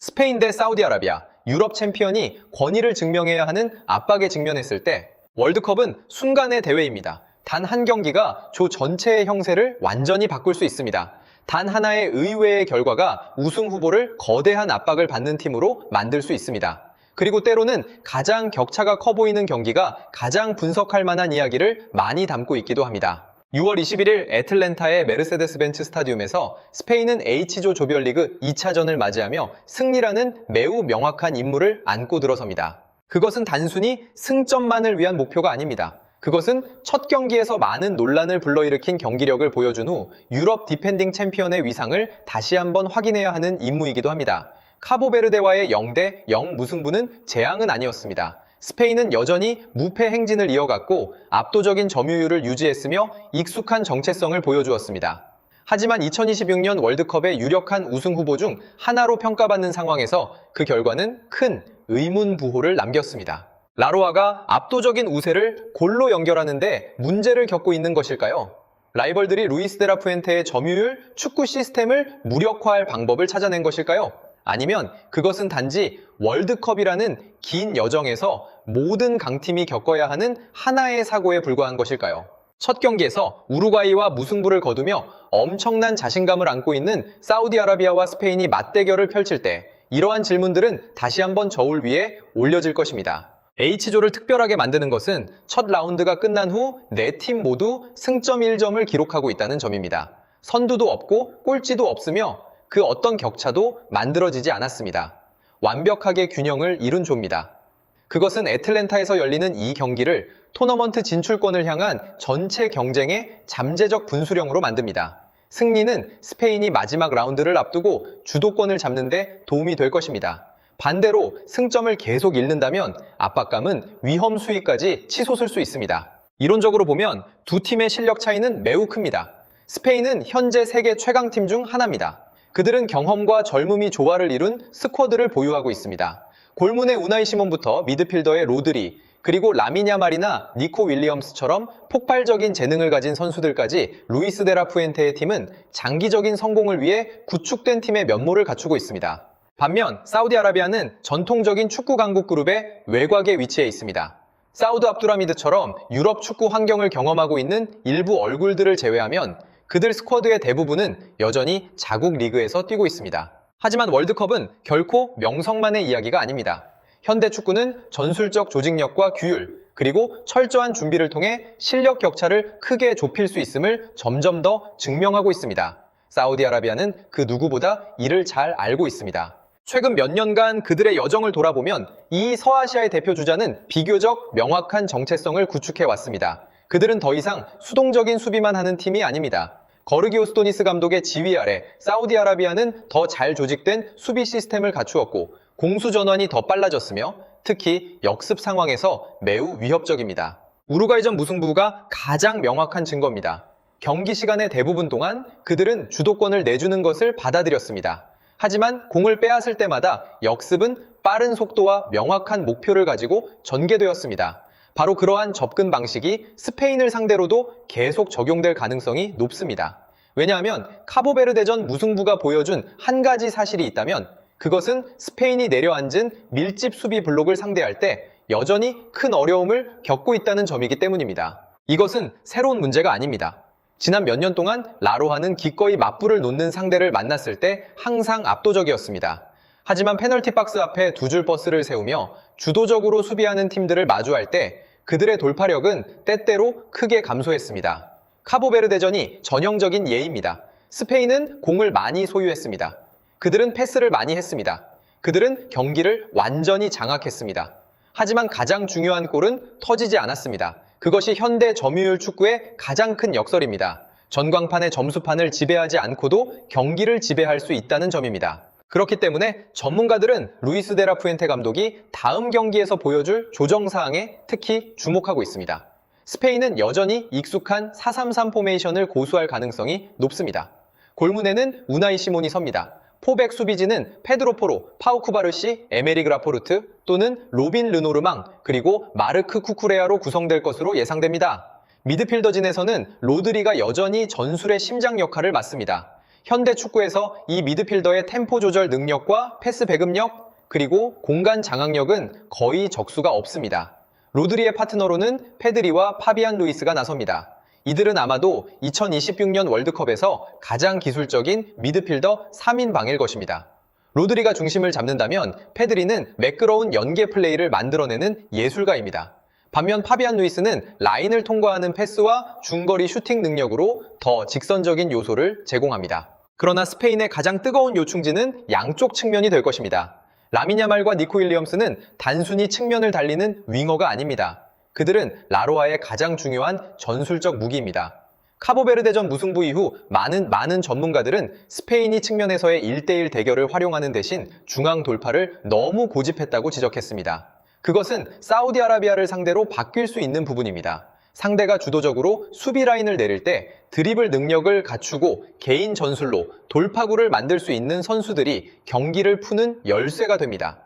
스페인 대 사우디아라비아, 유럽 챔피언이 권위를 증명해야 하는 압박에 직면했을 때 월드컵은 순간의 대회입니다. 단 한 경기가 조 전체의 형세를 완전히 바꿀 수 있습니다. 단 하나의 의외의 결과가 우승 후보를 거대한 압박을 받는 팀으로 만들 수 있습니다. 그리고 때로는 가장 격차가 커 보이는 경기가 가장 분석할 만한 이야기를 많이 담고 있기도 합니다. 6월 21일 애틀랜타의 메르세데스 벤츠 스타디움에서 스페인은 H조 조별리그 2차전을 맞이하며 승리라는 매우 명확한 임무를 안고 들어섭니다. 그것은 단순히 승점만을 위한 목표가 아닙니다. 그것은 첫 경기에서 많은 논란을 불러일으킨 경기력을 보여준 후 유럽 디펜딩 챔피언의 위상을 다시 한번 확인해야 하는 임무이기도 합니다. 카보베르데와의 0대0 무승부는 재앙은 아니었습니다. 스페인은 여전히 무패 행진을 이어갔고 압도적인 점유율을 유지했으며 익숙한 정체성을 보여주었습니다. 하지만 2026년 월드컵의 유력한 우승 후보 중 하나로 평가받는 상황에서 그 결과는 큰 의문부호를 남겼습니다. 라로아가 압도적인 우세를 골로 연결하는데 문제를 겪고 있는 것일까요? 라이벌들이 루이스 데라 푸엔테의 점유율, 축구 시스템을 무력화할 방법을 찾아낸 것일까요? 아니면 그것은 단지 월드컵이라는 긴 여정에서 모든 강팀이 겪어야 하는 하나의 사고에 불과한 것일까요? 첫 경기에서 우루과이와 무승부를 거두며 엄청난 자신감을 안고 있는 사우디아라비아와 스페인이 맞대결을 펼칠 때 이러한 질문들은 다시 한번 저울 위에 올려질 것입니다. H조를 특별하게 만드는 것은 첫 라운드가 끝난 후 네 팀 모두 승점 1점을 기록하고 있다는 점입니다. 선두도 없고 꼴찌도 없으며 그 어떤 격차도 만들어지지 않았습니다. 완벽하게 균형을 이룬 조입니다. 그것은 애틀랜타에서 열리는 이 경기를 토너먼트 진출권을 향한 전체 경쟁의 잠재적 분수령으로 만듭니다. 승리는 스페인이 마지막 라운드를 앞두고 주도권을 잡는 데 도움이 될 것입니다. 반대로 승점을 계속 잃는다면 압박감은 위험 수위까지 치솟을 수 있습니다. 이론적으로 보면 두 팀의 실력 차이는 매우 큽니다. 스페인은 현재 세계 최강팀 중 하나입니다. 그들은 경험과 젊음이 조화를 이룬 스쿼드를 보유하고 있습니다. 골문의 우나이 시몬부터 미드필더의 로드리, 그리고 라민 야말이나 니코 윌리엄스처럼 폭발적인 재능을 가진 선수들까지 루이스 데라 푸엔테의 팀은 장기적인 성공을 위해 구축된 팀의 면모를 갖추고 있습니다. 반면 사우디아라비아는 전통적인 축구 강국 그룹의 외곽에 위치해 있습니다. 사우드 압두라미드처럼 유럽 축구 환경을 경험하고 있는 일부 얼굴들을 제외하면 그들 스쿼드의 대부분은 여전히 자국 리그에서 뛰고 있습니다. 하지만 월드컵은 결코 명성만의 이야기가 아닙니다. 현대 축구는 전술적 조직력과 규율, 그리고 철저한 준비를 통해 실력 격차를 크게 좁힐 수 있음을 점점 더 증명하고 있습니다. 사우디아라비아는 그 누구보다 이를 잘 알고 있습니다. 최근 몇 년간 그들의 여정을 돌아보면 이 서아시아의 대표 주자는 비교적 명확한 정체성을 구축해 왔습니다. 그들은 더 이상 수동적인 수비만 하는 팀이 아닙니다. 거르기오 스토니스 감독의 지휘 아래 사우디아라비아는 더 잘 조직된 수비 시스템을 갖추었고 공수 전환이 더 빨라졌으며 특히 역습 상황에서 매우 위협적입니다. 우루과이전 무승부가 가장 명확한 증거입니다. 경기 시간의 대부분 동안 그들은 주도권을 내주는 것을 받아들였습니다. 하지만 공을 빼앗을 때마다 역습은 빠른 속도와 명확한 목표를 가지고 전개되었습니다. 바로 그러한 접근 방식이 스페인을 상대로도 계속 적용될 가능성이 높습니다. 왜냐하면 카보베르데전 무승부가 보여준 한 가지 사실이 있다면 그것은 스페인이 내려앉은 밀집 수비 블록을 상대할 때 여전히 큰 어려움을 겪고 있다는 점이기 때문입니다. 이것은 새로운 문제가 아닙니다. 지난 몇 년 동안 라로하는 기꺼이 맞불을 놓는 상대를 만났을 때 항상 압도적이었습니다. 하지만 페널티 박스 앞에 두 줄 버스를 세우며 주도적으로 수비하는 팀들을 마주할 때 그들의 돌파력은 때때로 크게 감소했습니다. 카보베르데전이 전형적인 예입니다. 스페인은 공을 많이 소유했습니다. 그들은 패스를 많이 했습니다. 그들은 경기를 완전히 장악했습니다. 하지만 가장 중요한 골은 터지지 않았습니다. 그것이 현대 점유율 축구의 가장 큰 역설입니다. 전광판의 점수판을 지배하지 않고도 경기를 지배할 수 있다는 점입니다. 그렇기 때문에 전문가들은 루이스 데라 푸엔테 감독이 다음 경기에서 보여줄 조정사항에 특히 주목하고 있습니다. 스페인은 여전히 익숙한 4-3-3 포메이션을 고수할 가능성이 높습니다. 골문에는 우나이 시몬이 섭니다. 포백 수비진은 페드로 포로, 파우 쿠바르시, 에메릭 라포르트 또는 로빈 르노르망 그리고 마르크 쿠쿠레아로 구성될 것으로 예상됩니다. 미드필더진에서는 로드리가 여전히 전술의 심장 역할을 맡습니다. 현대 축구에서 이 미드필더의 템포 조절 능력과 패스 배급력, 그리고 공간 장악력은 거의 적수가 없습니다. 로드리의 파트너로는 페드리와 파비안 루이스가 나섭니다. 이들은 아마도 2026년 월드컵에서 가장 기술적인 미드필더 3인방일 것입니다. 로드리가 중심을 잡는다면 페드리는 매끄러운 연계 플레이를 만들어내는 예술가입니다. 반면 파비안 루이스는 라인을 통과하는 패스와 중거리 슈팅 능력으로 더 직선적인 요소를 제공합니다. 그러나 스페인의 가장 뜨거운 요충지는 양쪽 측면이 될 것입니다. 라민 야말과 니코 윌리엄스는 단순히 측면을 달리는 윙어가 아닙니다. 그들은 라로아의 가장 중요한 전술적 무기입니다. 카보베르데전 무승부 이후 많은 전문가들은 스페인이 측면에서의 1대1 대결을 활용하는 대신 중앙 돌파를 너무 고집했다고 지적했습니다. 그것은 사우디아라비아를 상대로 바뀔 수 있는 부분입니다. 상대가 주도적으로 수비 라인을 내릴 때 드리블 능력을 갖추고 개인 전술로 돌파구를 만들 수 있는 선수들이 경기를 푸는 열쇠가 됩니다.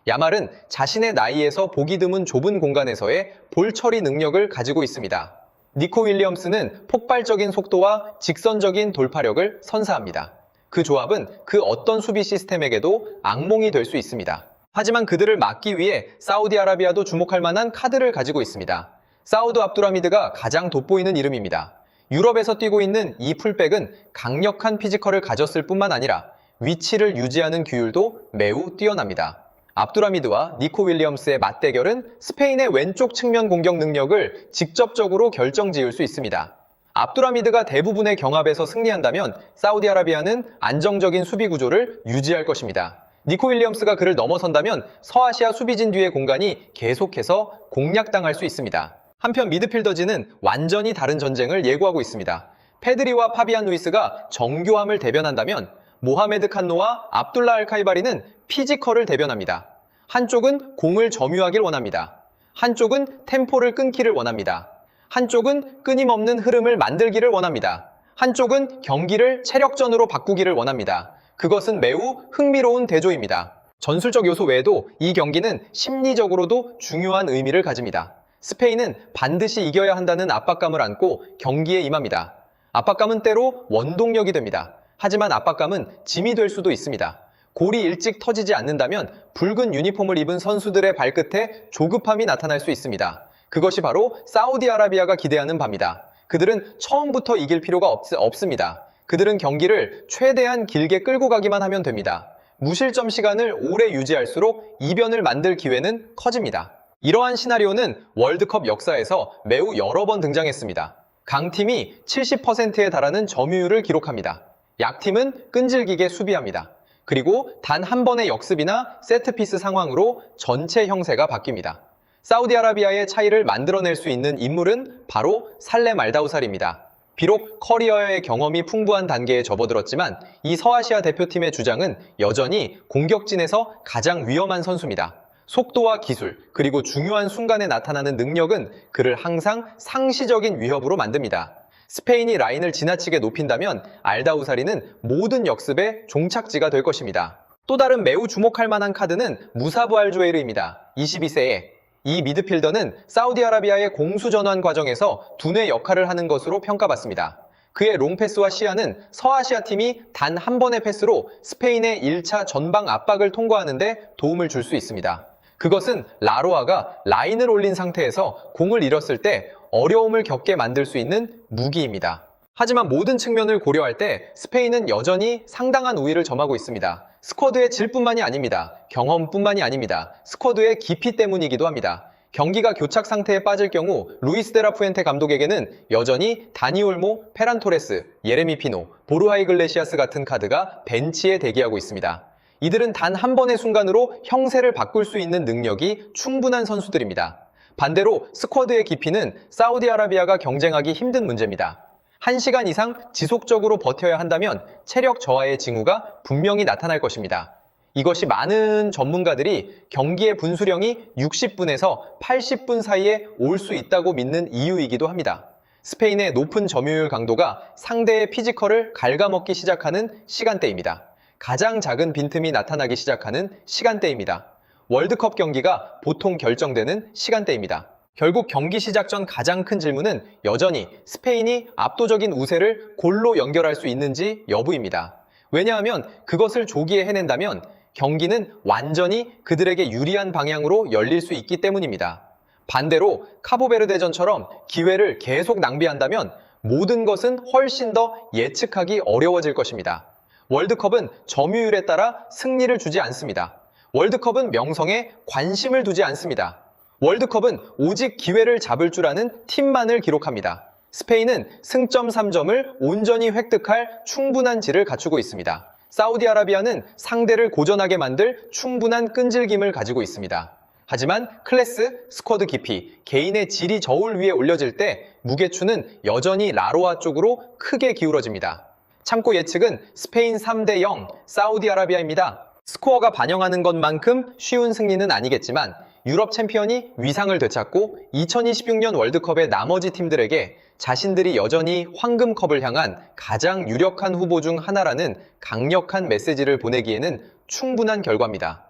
야말은 자신의 나이에서 보기 드문 좁은 공간에서의 볼 처리 능력을 가지고 있습니다. 니코 윌리엄스는 폭발적인 속도와 직선적인 돌파력을 선사합니다. 그 조합은 그 어떤 수비 시스템에게도 악몽이 될 수 있습니다. 하지만 그들을 막기 위해 사우디아라비아도 주목할 만한 카드를 가지고 있습니다. 사우드 압두라미드가 가장 돋보이는 이름입니다. 유럽에서 뛰고 있는 이 풀백은 강력한 피지컬을 가졌을 뿐만 아니라 위치를 유지하는 규율도 매우 뛰어납니다. 압두라미드와 니코 윌리엄스의 맞대결은 스페인의 왼쪽 측면 공격 능력을 직접적으로 결정지을 수 있습니다. 압두라미드가 대부분의 경합에서 승리한다면 사우디아라비아는 안정적인 수비 구조를 유지할 것입니다. 니코 윌리엄스가 그를 넘어선다면 서아시아 수비진 뒤의 공간이 계속해서 공략당할 수 있습니다. 한편 미드필더진은 완전히 다른 전쟁을 예고하고 있습니다. 페드리와 파비안 루이스가 정교함을 대변한다면 모하메드 칸노와 압둘라 알카이바리는 피지컬을 대변합니다. 한쪽은 공을 점유하길 원합니다. 한쪽은 템포를 끊기를 원합니다. 한쪽은 끊임없는 흐름을 만들기를 원합니다. 한쪽은 경기를 체력전으로 바꾸기를 원합니다. 그것은 매우 흥미로운 대조입니다. 전술적 요소 외에도 이 경기는 심리적으로도 중요한 의미를 가집니다. 스페인은 반드시 이겨야 한다는 압박감을 안고 경기에 임합니다. 압박감은 때로 원동력이 됩니다. 하지만 압박감은 짐이 될 수도 있습니다. 골이 일찍 터지지 않는다면 붉은 유니폼을 입은 선수들의 발끝에 조급함이 나타날 수 있습니다. 그것이 바로 사우디아라비아가 기대하는 바입니다. 그들은 처음부터 이길 필요가 없습니다. 그들은 경기를 최대한 길게 끌고 가기만 하면 됩니다. 무실점 시간을 오래 유지할수록 이변을 만들 기회는 커집니다. 이러한 시나리오는 월드컵 역사에서 매우 여러 번 등장했습니다. 강팀이 70%에 달하는 점유율을 기록합니다. 약팀은 끈질기게 수비합니다. 그리고 단 한 번의 역습이나 세트피스 상황으로 전체 형세가 바뀝니다. 사우디아라비아의 차이를 만들어낼 수 있는 인물은 바로 살렘 알다우살입니다. 비록 커리어의 경험이 풍부한 단계에 접어들었지만 이 서아시아 대표팀의 주장은 여전히 공격진에서 가장 위험한 선수입니다. 속도와 기술, 그리고 중요한 순간에 나타나는 능력은 그를 항상 상시적인 위협으로 만듭니다. 스페인이 라인을 지나치게 높인다면 알다우사리는 모든 역습의 종착지가 될 것입니다. 또 다른 매우 주목할 만한 카드는 무사브 알조에르입니다. 22세에 이 미드필더는 사우디아라비아의 공수 전환 과정에서 두뇌 역할을 하는 것으로 평가받습니다. 그의 롱패스와 시야는 서아시아 팀이 단 한 번의 패스로 스페인의 1차 전방 압박을 통과하는 데 도움을 줄 수 있습니다. 그것은 라로아가 라인을 올린 상태에서 공을 잃었을 때 어려움을 겪게 만들 수 있는 무기입니다. 하지만 모든 측면을 고려할 때 스페인은 여전히 상당한 우위를 점하고 있습니다. 스쿼드의 질뿐만이 아닙니다. 경험뿐만이 아닙니다. 스쿼드의 깊이 때문이기도 합니다. 경기가 교착 상태에 빠질 경우 루이스 데라 푸엔테 감독에게는 여전히 다니 올모, 페란 토레스, 예레미 피노, 보르하 이글레시아스 같은 카드가 벤치에 대기하고 있습니다. 이들은 단 한 번의 순간으로 형세를 바꿀 수 있는 능력이 충분한 선수들입니다. 반대로 스쿼드의 깊이는 사우디아라비아가 경쟁하기 힘든 문제입니다. 1시간 이상 지속적으로 버텨야 한다면 체력 저하의 징후가 분명히 나타날 것입니다. 이것이 많은 전문가들이 경기의 분수령이 60분에서 80분 사이에 올 수 있다고 믿는 이유이기도 합니다. 스페인의 높은 점유율 강도가 상대의 피지컬을 갉아먹기 시작하는 시간대입니다. 가장 작은 빈틈이 나타나기 시작하는 시간대입니다. 월드컵 경기가 보통 결정되는 시간대입니다. 결국 경기 시작 전 가장 큰 질문은 여전히 스페인이 압도적인 우세를 골로 연결할 수 있는지 여부입니다. 왜냐하면 그것을 조기에 해낸다면 경기는 완전히 그들에게 유리한 방향으로 열릴 수 있기 때문입니다. 반대로 카보베르데전처럼 기회를 계속 낭비한다면 모든 것은 훨씬 더 예측하기 어려워질 것입니다. 월드컵은 점유율에 따라 승리를 주지 않습니다. 월드컵은 명성에 관심을 두지 않습니다. 월드컵은 오직 기회를 잡을 줄 아는 팀만을 기록합니다. 스페인은 승점 3점을 온전히 획득할 충분한 질을 갖추고 있습니다. 사우디아라비아는 상대를 고전하게 만들 충분한 끈질김을 가지고 있습니다. 하지만 클래스, 스쿼드 깊이, 개인의 질이 저울 위에 올려질 때 무게추는 여전히 라로아 쪽으로 크게 기울어집니다. 참고 예측은 스페인 3대0 사우디아라비아입니다. 스코어가 반영하는 것만큼 쉬운 승리는 아니겠지만 유럽 챔피언이 위상을 되찾고 2026년 월드컵의 나머지 팀들에게 자신들이 여전히 황금컵을 향한 가장 유력한 후보 중 하나라는 강력한 메시지를 보내기에는 충분한 결과입니다.